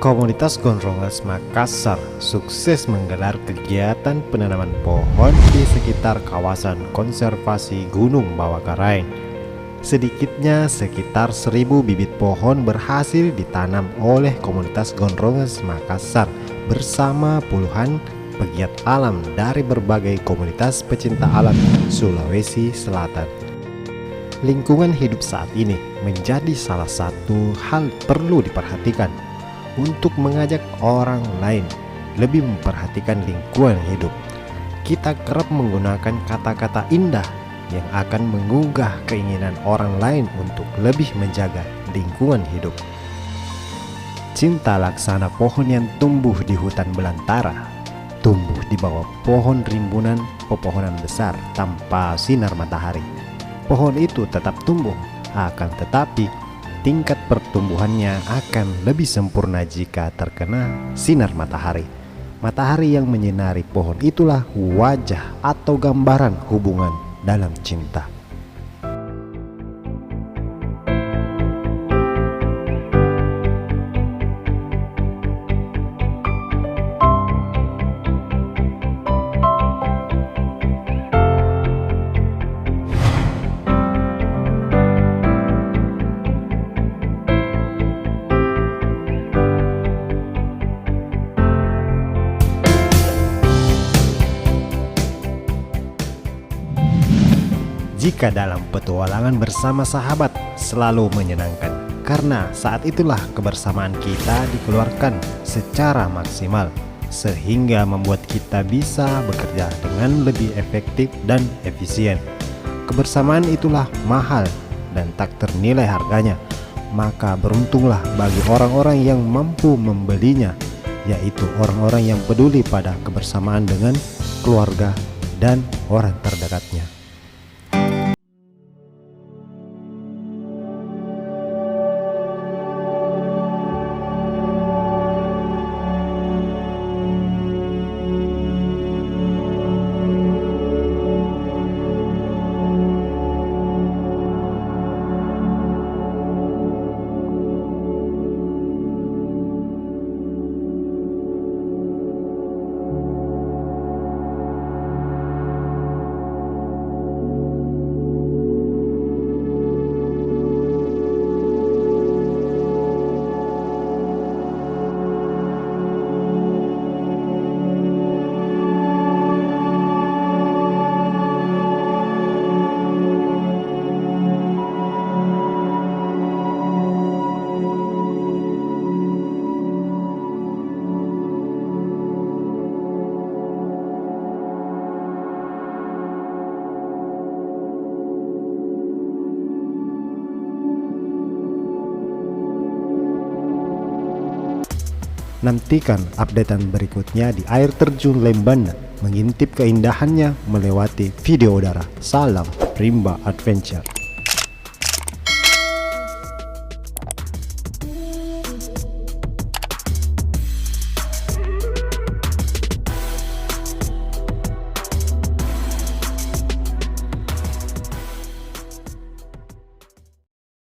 Komunitas Gondrongas Makassar sukses menggelar kegiatan penanaman pohon di sekitar kawasan konservasi Gunung Bawakaraeng. Sedikitnya sekitar 1000 bibit pohon berhasil ditanam oleh komunitas Gondrongas Makassar bersama puluhan pegiat alam dari berbagai komunitas pecinta alam Sulawesi Selatan. Lingkungan hidup saat ini menjadi salah satu hal perlu diperhatikan untuk mengajak orang lain lebih memperhatikan lingkungan hidup. Kita kerap menggunakan kata-kata indah yang akan menggugah keinginan orang lain untuk lebih menjaga lingkungan hidup. Cinta laksana pohon yang tumbuh di hutan belantara, tumbuh di bawah pohon rimbunan pepohonan besar tanpa sinar matahari. Pohon itu tetap tumbuh, akan tetapi tingkat pertumbuhannya akan lebih sempurna jika terkena sinar matahari. Matahari yang menyinari pohon itulah wajah atau gambaran hubungan dalam cinta. Jika dalam petualangan bersama sahabat selalu menyenangkan, karena saat itulah kebersamaan kita dikeluarkan secara maksimal, sehingga membuat kita bisa bekerja dengan lebih efektif dan efisien. Kebersamaan itulah mahal dan tak ternilai harganya, maka beruntunglah bagi orang-orang yang mampu membelinya, yaitu orang-orang yang peduli pada kebersamaan dengan keluarga dan orang terdekatnya. Nantikan updatean berikutnya di air terjun Lembana, mengintip keindahannya melewati video udara. Salam Rimba Adventure.